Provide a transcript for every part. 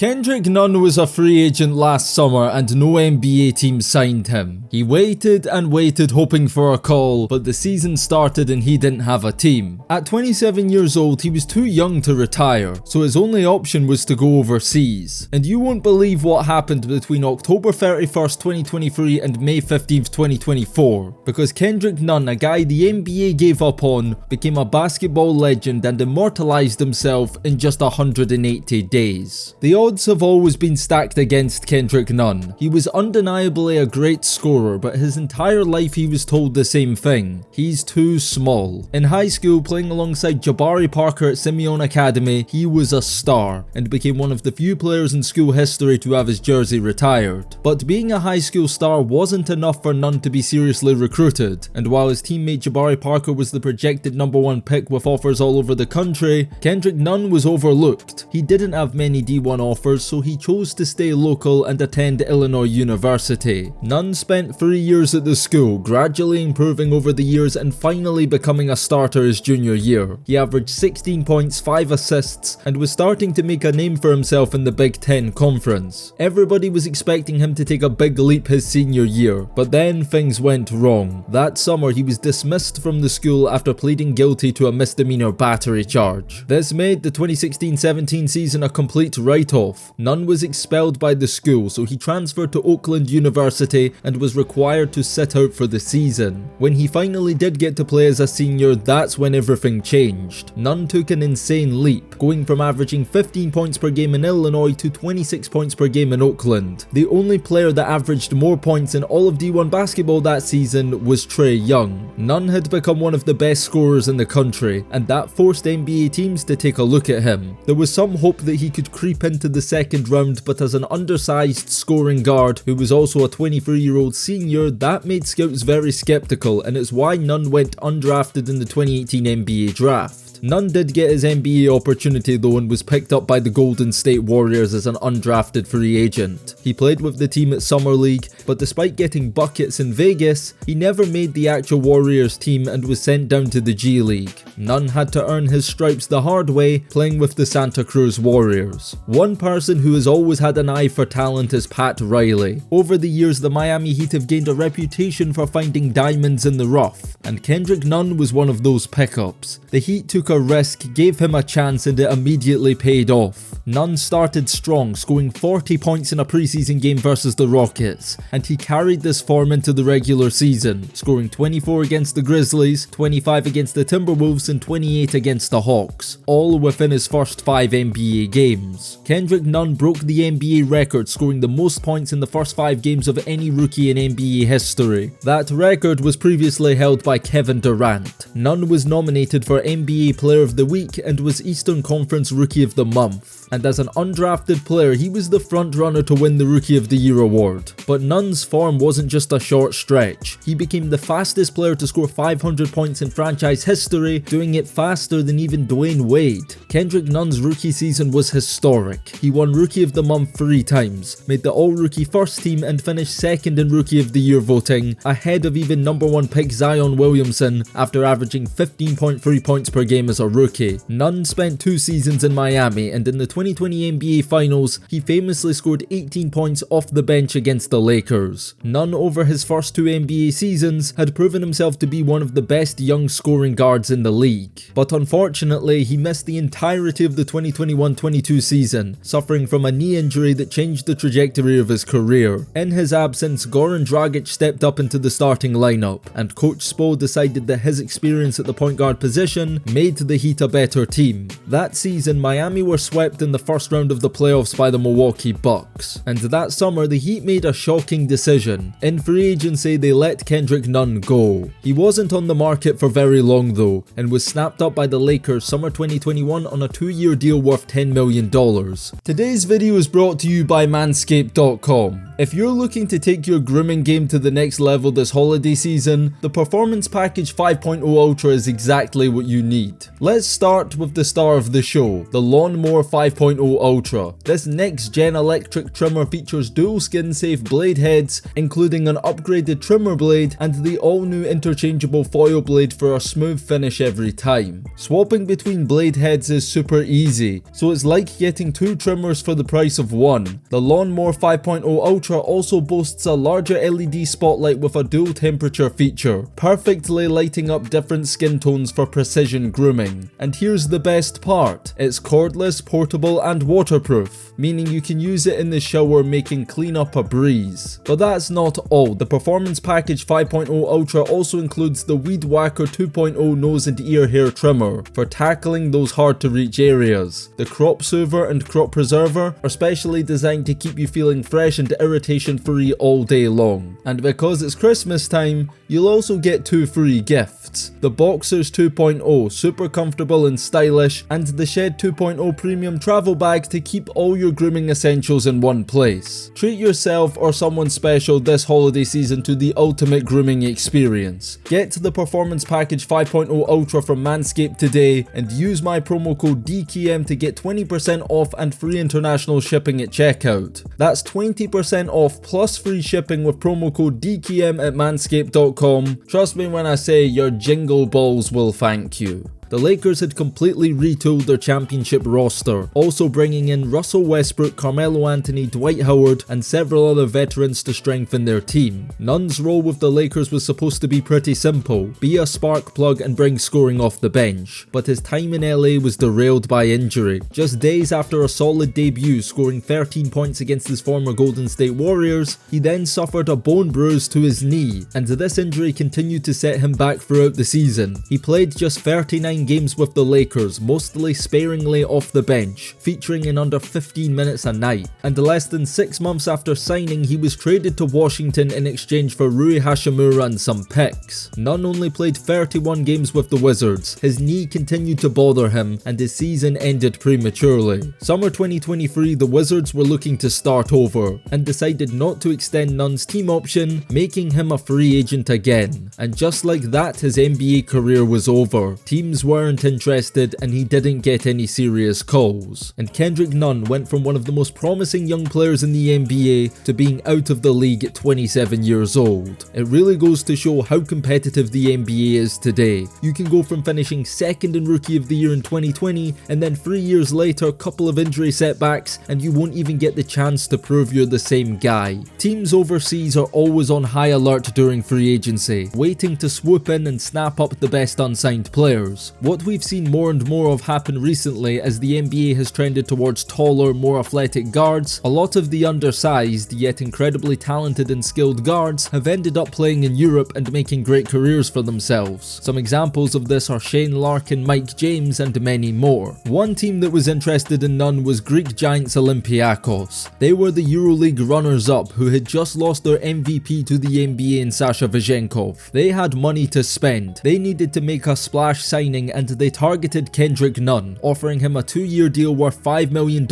Kendrick Nunn was a free agent last summer and no NBA team signed him. He waited and waited hoping for a call, but the season started and he didn't have a team. At 27 years old, he was too young to retire, so his only option was to go overseas. And you won't believe what happened between October 31st, 2023 and May 15th, 2024. Because Kendrick Nunn, a guy the NBA gave up on, became a basketball legend and immortalized himself in just 180 days. The odds have always been stacked against Kendrick Nunn. He was undeniably a great scorer, but his entire life he was told the same thing: he's too small. In high school, playing alongside Jabari Parker at Simeon Academy, he was a star and became one of the few players in school history to have his jersey retired. But being a high school star wasn't enough for Nunn to be seriously recruited, and while his teammate Jabari Parker was the projected #1 pick with offers all over the country, Kendrick Nunn was overlooked. He didn't have many D1 offers, so he chose to stay local and attend Illinois University. Nunn spent 3 years at the school, gradually improving over the years and finally becoming a starter his junior year. He averaged 16 points, 5 assists, and was starting to make a name for himself in the Big Ten Conference. Everybody was expecting him to take a big leap his senior year, but then things went wrong. That summer, he was dismissed from the school after pleading guilty to a misdemeanor battery charge. This made the 2016-17 season a complete write-off. Nunn was expelled by the school, so he transferred to Oakland University and was required to sit out for the season. When he finally did get to play as a senior, that's when everything changed. Nunn took an insane leap, going from averaging 15 points per game in Illinois to 26 points per game in Oakland. The only player that averaged more points in all of D1 basketball that season was Trae Young. Nunn had become one of the best scorers in the country, and that forced NBA teams to take a look at him. There was some hope that he could creep into the second round, but as an undersized scoring guard who was also a 23-year-old senior, that made scouts very skeptical, and it's why Nunn went undrafted in the 2018 NBA draft. Nunn did get his NBA opportunity though and was picked up by the Golden State Warriors as an undrafted free agent. He played with the team at Summer League, but despite getting buckets in Vegas, he never made the actual Warriors team and was sent down to the G League. Nunn had to earn his stripes the hard way, playing with the Santa Cruz Warriors. One person who has always had an eye for talent is Pat Riley. Over the years, the Miami Heat have gained a reputation for finding diamonds in the rough, and Kendrick Nunn was one of those pickups. The Heat took a risk, gave him a chance, and it immediately paid off. Nunn started strong, scoring 40 points in a preseason game versus the Rockets, and he carried this form into the regular season, scoring 24 against the Grizzlies, 25 against the Timberwolves, and 28 against the Hawks, all within his first 5 NBA games. Kendrick Nunn broke the NBA record, scoring the most points in the first 5 games of any rookie in NBA history. That record was previously held by Kevin Durant. Nunn was nominated for NBA Player of the Week and was Eastern Conference Rookie of the Month. And as an undrafted player, he was the front runner to win the Rookie of the Year award. But Nunn's form wasn't just a short stretch. He became the fastest player to score 500 points in franchise history, doing it faster than even Dwayne Wade. Kendrick Nunn's rookie season was historic. He won Rookie of the Month 3 times, made the All-Rookie first team, and finished second in Rookie of the Year voting, ahead of even #1 pick Zion Williamson after averaging 15.3 points per game as a rookie. Nunn spent 2 seasons in Miami, and in the 2020 NBA Finals, he famously scored 18 points off the bench against the Lakers. Nunn, over his first 2 NBA seasons, had proven himself to be one of the best young scoring guards in the league. But unfortunately, he missed the entirety of the 2021-22 season, suffering from a knee injury that changed the trajectory of his career. In his absence, Goran Dragic stepped up into the starting lineup, and Coach Spo decided that his experience at the point guard position made the Heat a better team. That season, Miami were swept in the first round of the playoffs by the Milwaukee Bucks, and that summer the Heat made a shocking decision. In free agency, they let Kendrick Nunn go. He wasn't on the market for very long though, and was snapped up by the Lakers summer 2021 on a 2-year deal worth $10 million. Today's video is brought to you by manscaped.com. If you're looking to take your grooming game to the next level this holiday season, the Performance Package 5.0 Ultra is exactly what you need. Let's start with the star of the show, the Lawnmower 5.0 5.0 Ultra. This next-gen electric trimmer features dual skin-safe blade heads, including an upgraded trimmer blade and the all-new interchangeable foil blade for a smooth finish every time. Swapping between blade heads is super easy, so it's like getting two trimmers for the price of one. The Lawnmower 5.0 Ultra also boasts a larger LED spotlight with a dual temperature feature, perfectly lighting up different skin tones for precision grooming. And here's the best part, it's cordless, portable and waterproof, meaning you can use it in the shower, making cleanup a breeze. But that's not all. The Performance Package 5.0 Ultra also includes the Weed Whacker 2.0 nose and ear hair trimmer for tackling those hard to reach areas. The Crop Soother and Crop Preserver are specially designed to keep you feeling fresh and irritation free all day long. And because it's Christmas time, you'll also get two free gifts. The Boxers 2.0, super comfortable and stylish, and the Shed 2.0 premium travel bag to keep all your grooming essentials in one place. Treat yourself or someone special this holiday season to the ultimate grooming experience. Get the Performance Package 5.0 Ultra from Manscaped today and use my promo code DKM to get 20% off and free international shipping at checkout. That's 20% off plus free shipping with promo code DKM at manscaped.com. Trust me when I say your jingle balls will thank you. The Lakers had completely retooled their championship roster, also bringing in Russell Westbrook, Carmelo Anthony, Dwight Howard, and several other veterans to strengthen their team. Nunn's role with the Lakers was supposed to be pretty simple, be a spark plug and bring scoring off the bench, but his time in LA was derailed by injury. Just days after a solid debut, scoring 13 points against his former Golden State Warriors, he then suffered a bone bruise to his knee, and this injury continued to set him back throughout the season. He played just 39 games with the Lakers, mostly sparingly off the bench, featuring in under 15 minutes a night. And less than 6 months after signing, he was traded to Washington in exchange for Rui Hachimura and some picks. Nunn only played 31 games with the Wizards, his knee continued to bother him, and his season ended prematurely. Summer 2023, the Wizards were looking to start over, and decided not to extend Nunn's team option, making him a free agent again. And just like that, his NBA career was over. Teams weren't interested and he didn't get any serious calls. And Kendrick Nunn went from one of the most promising young players in the NBA to being out of the league at 27 years old. It really goes to show how competitive the NBA is today. You can go from finishing second in Rookie of the Year in 2020 and then 3 years later, a couple of injury setbacks, and you won't even get the chance to prove you're the same guy. Teams overseas are always on high alert during free agency, waiting to swoop in and snap up the best unsigned players. What we've seen more and more of happen recently as the NBA has trended towards taller, more athletic guards, a lot of the undersized yet incredibly talented and skilled guards have ended up playing in Europe and making great careers for themselves. Some examples of this are Shane Larkin, Mike James, and many more. One team that was interested in Nunn was Greek giants Olympiakos. They were the EuroLeague runners-up who had just lost their MVP to the NBA in Sasha Vezenkov. They had money to spend. They needed to make a splash signing and they targeted Kendrick Nunn, offering him a 2-year deal worth $5 million,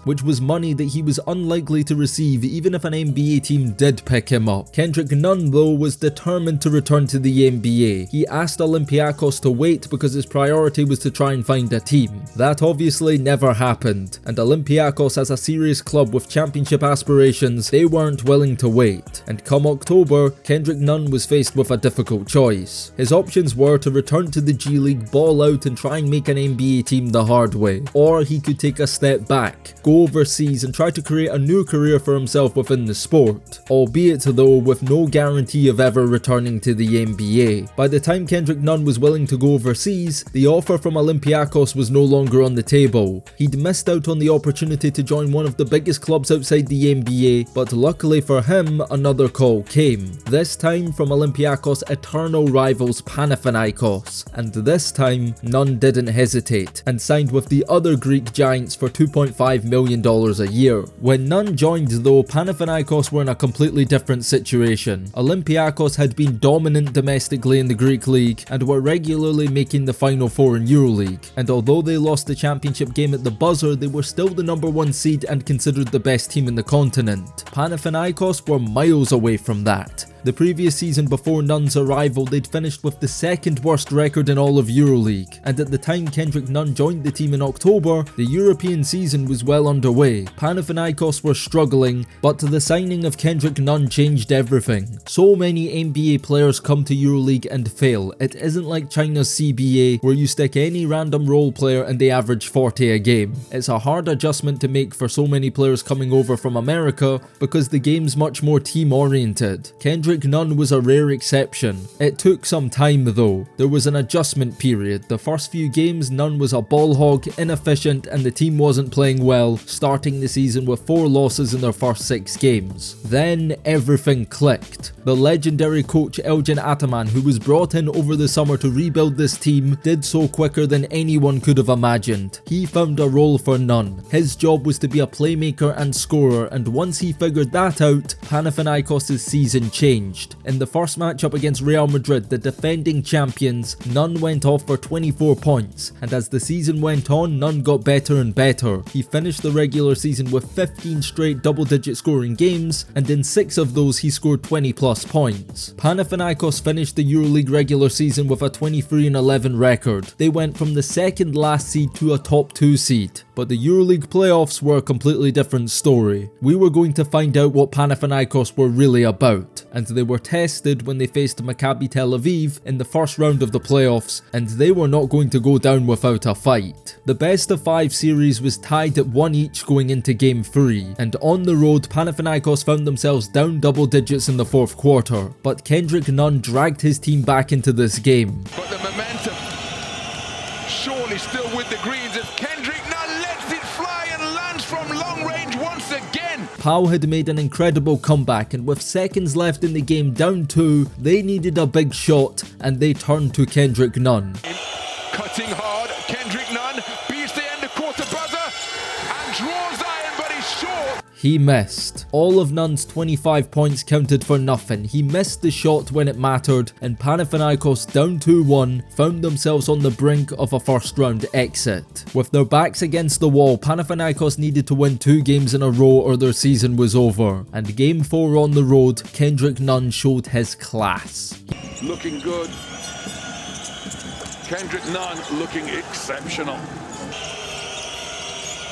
which was money that he was unlikely to receive even if an NBA team did pick him up. Kendrick Nunn, though, was determined to return to the NBA. He asked Olympiakos to wait because his priority was to try and find a team. That obviously never happened, and Olympiakos, as a serious club with championship aspirations, they weren't willing to wait. And come October, Kendrick Nunn was faced with a difficult choice. His options were to return to the G League, ball out and try and make an NBA team the hard way, or he could take a step back, go overseas and try to create a new career for himself within the sport, albeit though with no guarantee of ever returning to the NBA. By the time Kendrick Nunn was willing to go overseas, the offer from Olympiakos was no longer on the table. He'd missed out on the opportunity to join one of the biggest clubs outside the NBA, but luckily for him, another call came. This time from Olympiakos' eternal rivals Panathinaikos, and this time Nunn didn't hesitate and signed with the other Greek giants for $2.5 million a year. When Nunn joined though, Panathinaikos were in a completely different situation. Olympiakos had been dominant domestically in the Greek league and were regularly making the Final Four in EuroLeague, and although they lost the championship game at the buzzer, they were still the #1 seed and considered the best team in the continent. Panathinaikos were miles away from that. The previous season before Nunn's arrival, they'd finished with the second worst record in all of EuroLeague, and at the time Kendrick Nunn joined the team in October, the European season was well underway. Panathinaikos were struggling, but the signing of Kendrick Nunn changed everything. So many NBA players come to EuroLeague and fail. It isn't like China's CBA where you stick any random role player and they average 40 a game. It's a hard adjustment to make for so many players coming over from America because the game's much more team oriented. Kendrick Nunn was a rare exception. It took some time though. There was an adjustment period. The first few games Nunn was a ball hog, inefficient, and the team wasn't playing well, starting the season with 4 losses in their first 6 games. Then everything clicked. The legendary coach Elgin Ataman, who was brought in over the summer to rebuild this team, did so quicker than anyone could have imagined. He found a role for Nunn. His job was to be a playmaker and scorer, and once he figured that out, Panathinaikos' season changed. In the first matchup against Real Madrid, the defending champions, Nunn went off for 24 points, and as the season went on, Nunn got better and better. He finished the regular season with 15 straight double-digit scoring games, and in 6 of those he scored 20 plus points. Panathinaikos finished the EuroLeague regular season with a 23-11 record. They went from the second last seed to a top 2 seed. But the EuroLeague playoffs were a completely different story. We were going to find out what Panathinaikos were really about, and they were tested when they faced Maccabi Tel Aviv in the first round of the playoffs, and they were not going to go down without a fight. The best of 5 series was tied at 1 each going into game 3, and on the road Panathinaikos found themselves down double digits in the 4th quarter, but Kendrick Nunn dragged his team back into this game. But the momentum surely still with the Greens as Kendrick Nunn lets it fly and lands from long range once again. Pau had made an incredible comeback, and with seconds left in the game down 2, they needed a big shot and they turned to Kendrick Nunn. Cutting hard, Kendrick Nunn beats the end of quarter buzzer and draws iron, but he's short. He missed. All of Nunn's 25 points counted for nothing. He missed the shot when it mattered, and Panathinaikos, down 2-1, found themselves on the brink of a first round exit. With their backs against the wall, Panathinaikos needed to win 2 games in a row or their season was over. And game 4 on the road, Kendrick Nunn showed his class. Looking good. Kendrick Nunn looking exceptional.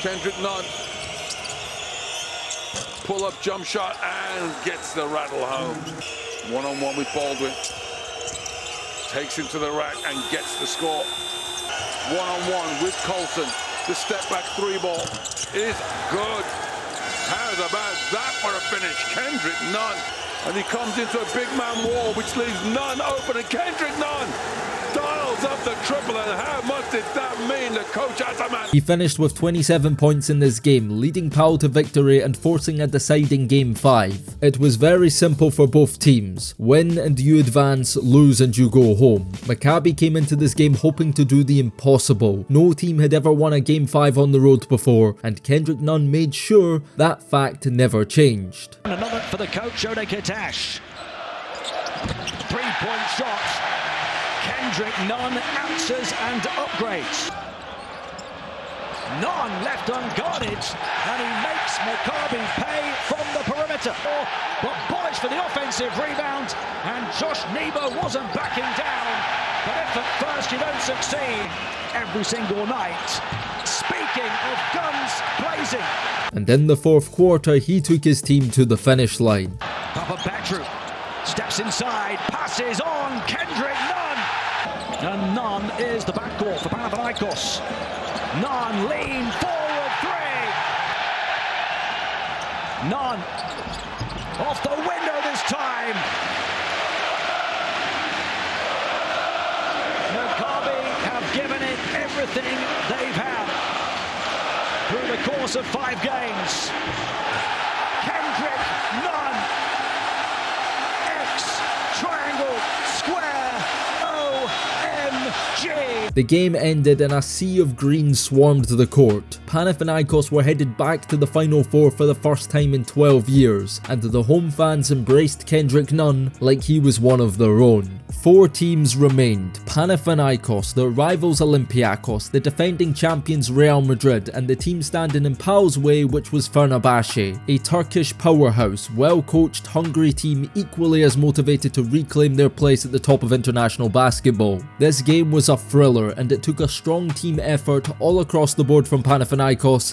Kendrick Nunn, pull-up jump shot and gets the rattle home. One-on-one with Baldwin. Takes him to the rack and gets the score. One-on-one with Colson. The step-back 3-ball is good. How's about that for a finish? Kendrick Nunn. And he comes into a big man wall, which leaves Nunn open, and Kendrick Nunn dials up the triple, and how much did that mean to Coach Ataman? He finished with 27 points in this game, leading Pau to victory and forcing a deciding game 5. It was very simple for both teams. Win and you advance, lose and you go home. Maccabi came into this game hoping to do the impossible. No team had ever won a game 5 on the road before, and Kendrick Nunn made sure that fact never changed. Another for the coach, Ode Kitash. 3-point shot. Kendrick Nunn answers and upgrades. Nunn left unguarded, and he makes Maccabi pay from the perimeter. But Polish for the offensive rebound, and Josh Nebo wasn't backing down. But if at first you don't succeed, every single night. Speaking of guns blazing. And in the 4th quarter, he took his team to the finish line. Papa Badru steps inside, passes on Kendrick Nunn. And Nunn is the backcourt for Panathinaikos. Nunn lean forward 3. Nunn off the window this time. Maccabi have given it everything they've had through the course of 5 games. Kendrick Nunn. X, triangle, square, OMG. The game ended and a sea of green swarmed the court. Panathinaikos were headed back to the Final Four for the first time in 12 years, and the home fans embraced Kendrick Nunn like he was one of their own. 4 teams remained: Panathinaikos, their rivals Olympiacos, the defending champions Real Madrid, and the team standing in Pal's way, which was Fenerbahce, a Turkish powerhouse, well-coached, hungry team equally as motivated to reclaim their place at the top of international basketball. This game was a thriller, and it took a strong team effort all across the board from Panathinaikos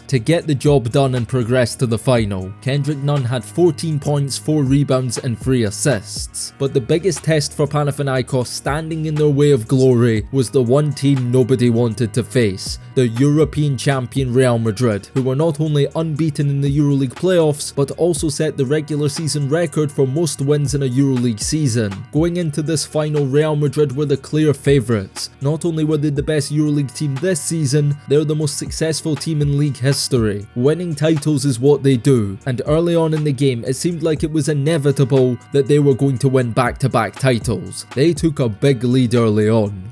to get the job done and progress to the final. Kendrick Nunn had 14 points, 4 rebounds and 3 assists. But the biggest test for Panathinaikos, standing in their way of glory, was the one team nobody wanted to face: the European champion Real Madrid, who were not only unbeaten in the EuroLeague playoffs, but also set the regular season record for most wins in a EuroLeague season. Going into this final, Real Madrid were the clear favourites. Not only were they the best EuroLeague team this season, they're the most successful team in league history. Winning titles is what they do, and early on in the game it seemed like it was inevitable that they were going to win back-to-back titles. They took a big lead early on.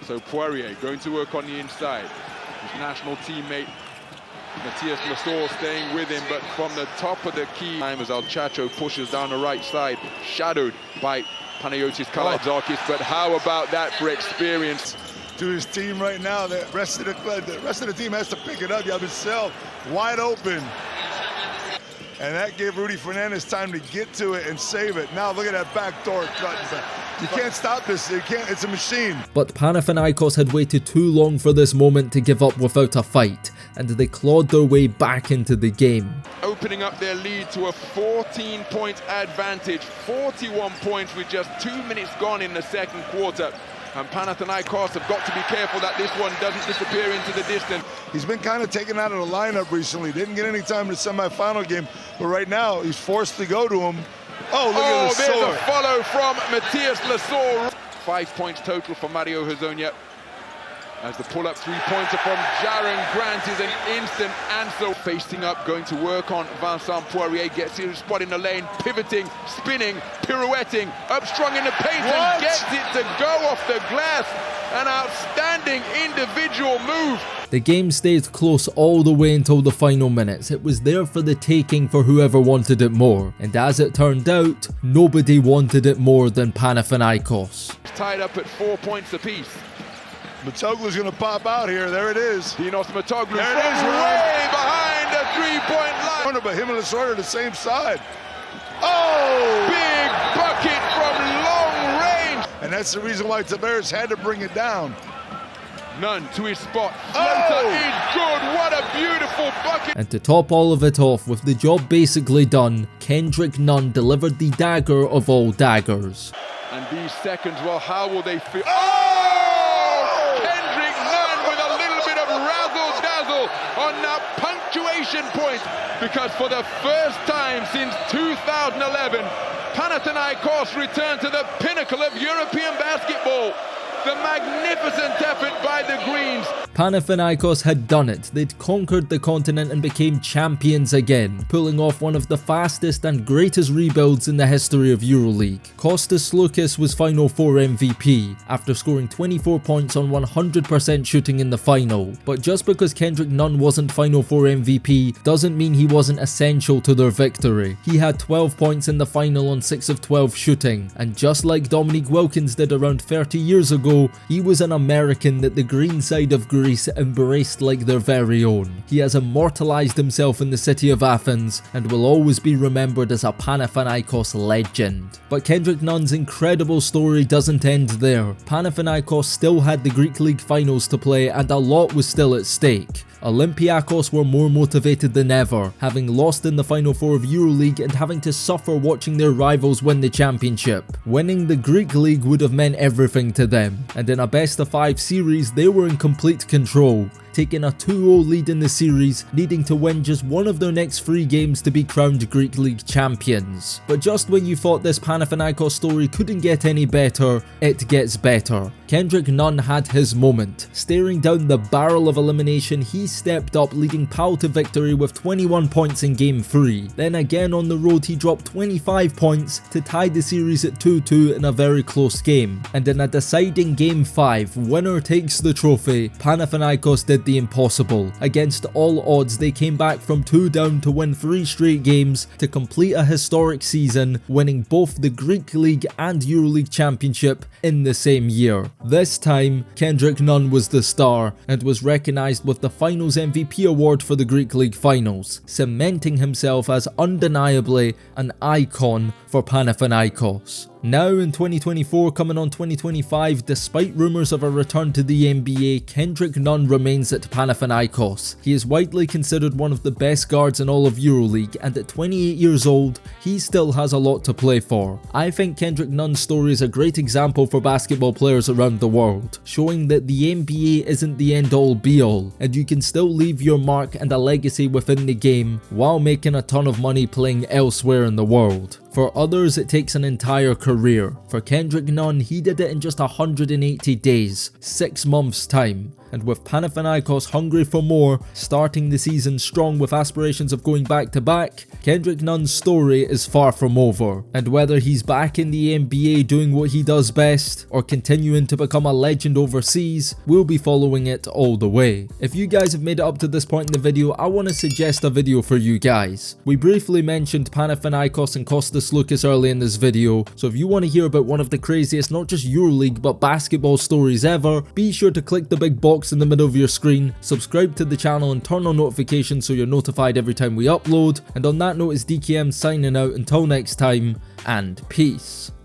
So Poirier going to work on the inside. His national teammate Matthias Lasor staying with him, but from the top of the key as Alchacho pushes down the right side, shadowed by Panayotis Kalaitzakis. But how about that for experience? To his team right now, the rest of the team has to pick it up. You have himself wide open. And that gave Rudy Fernandez time to get to it and save it. Now look at that backdoor cut. You can't stop this. You can't. It's a machine. But Panathinaikos had waited too long for this moment to give up without a fight, and they clawed their way back into the game. Opening up their lead to a 14-point advantage. 41 points with just 2 minutes gone in the second quarter. And Panathinaikos have got to be careful that this one doesn't disappear into the distance. He's been kind of taken out of the lineup recently. Didn't get any time in the semifinal game, but right now he's forced to go to him. Oh, look at the there's sword. a follow from Matthias Lasor. 5 points total for Mario Hezonja. As the pull-up three-pointer from Jaren Grant is an instant answer. Facing up, going to work on Vincent Poirier, gets his spot in the lane, pivoting, spinning, pirouetting, up-strung in the paint and gets it to go off the glass. An outstanding individual move. The game stayed close all the way until the final minutes. It was there for the taking for whoever wanted it more, and as it turned out, nobody wanted it more than Panathinaikos. Tied up at 4 points apiece. Matoglu's going to pop out here. There it is. Dinos Matoglu there it is, way behind the three-point line. But him and Lasor are the same side. Oh! Big bucket from long range. And that's the reason why Tavares had to bring it down. Nunn to his spot. Floater is good. What a beautiful bucket. And to top all of it off, with the job basically done, Kendrick Nunn delivered the dagger of all daggers. And these seconds, well, how will they feel? On that punctuation point, because for the first time since 2011, Panathinaikos returned to the pinnacle of European basketball. The magnificent effort by the Greens. Panathinaikos had done it. They'd conquered the continent and became champions again, pulling off one of the fastest and greatest rebuilds in the history of EuroLeague. Kostas Sloukas was Final Four MVP after scoring 24 points on 100% shooting in the final. But just because Kendrick Nunn wasn't Final Four MVP doesn't mean he wasn't essential to their victory. He had 12 points in the final on 6 of 12 shooting, and just like Dominique Wilkins did around 30 years ago, he was an American that the green side of Greece embraced like their very own. He has immortalized himself in the city of Athens and will always be remembered as a Panathinaikos legend. But Kendrick Nunn's incredible story doesn't end there. Panathinaikos still had the Greek League finals to play and a lot was still at stake. Olympiacos were more motivated than ever, having lost in the Final Four of EuroLeague and having to suffer watching their rivals win the championship. Winning the Greek League would have meant everything to them, and in a best-of-5 series they were in complete control, taking a 2-0 lead in the series, needing to win just one of their next 3 games to be crowned Greek League champions. But just when you thought this Panathinaikos story couldn't get any better, it gets better. Kendrick Nunn had his moment. Staring down the barrel of elimination, he stepped up, leading Pal to victory with 21 points in Game 3. Then again on the road he dropped 25 points to tie the series at 2-2 in a very close game. And in a deciding Game 5, winner takes the trophy, Panathinaikos did the impossible. Against all odds, they came back from 2 down to win 3 straight games to complete a historic season, winning both the Greek League and EuroLeague championship in the same year. This time, Kendrick Nunn was the star and was recognised with the Finals MVP award for the Greek League finals, cementing himself as undeniably an icon for Panathinaikos. Now in 2024, coming on 2025, despite rumours of a return to the NBA, Kendrick Nunn remains at Panathinaikos. He is widely considered one of the best guards in all of EuroLeague, and at 28 years old, he still has a lot to play for. I think Kendrick Nunn's story is a great example for basketball players around the world, showing that the NBA isn't the end-all be-all, and you can still leave your mark and a legacy within the game while making a ton of money playing elsewhere in the world. For others, it takes an entire career. For Kendrick Nunn, he did it in just 180 days, 6 months' time. And with Panathinaikos hungry for more, starting the season strong with aspirations of going back to back, Kendrick Nunn's story is far from over. And whether he's back in the NBA doing what he does best, or continuing to become a legend overseas, we'll be following it all the way. If you guys have made it up to this point in the video, I want to suggest a video for you guys. We briefly mentioned Panathinaikos and Kostas Lucas early in this video, so if you want to hear about one of the craziest, not just EuroLeague but basketball stories ever, be sure to click the big box in the middle of your screen, subscribe to the channel and turn on notifications so you're notified every time we upload. And on that note, it's DKM signing out until next time, and peace.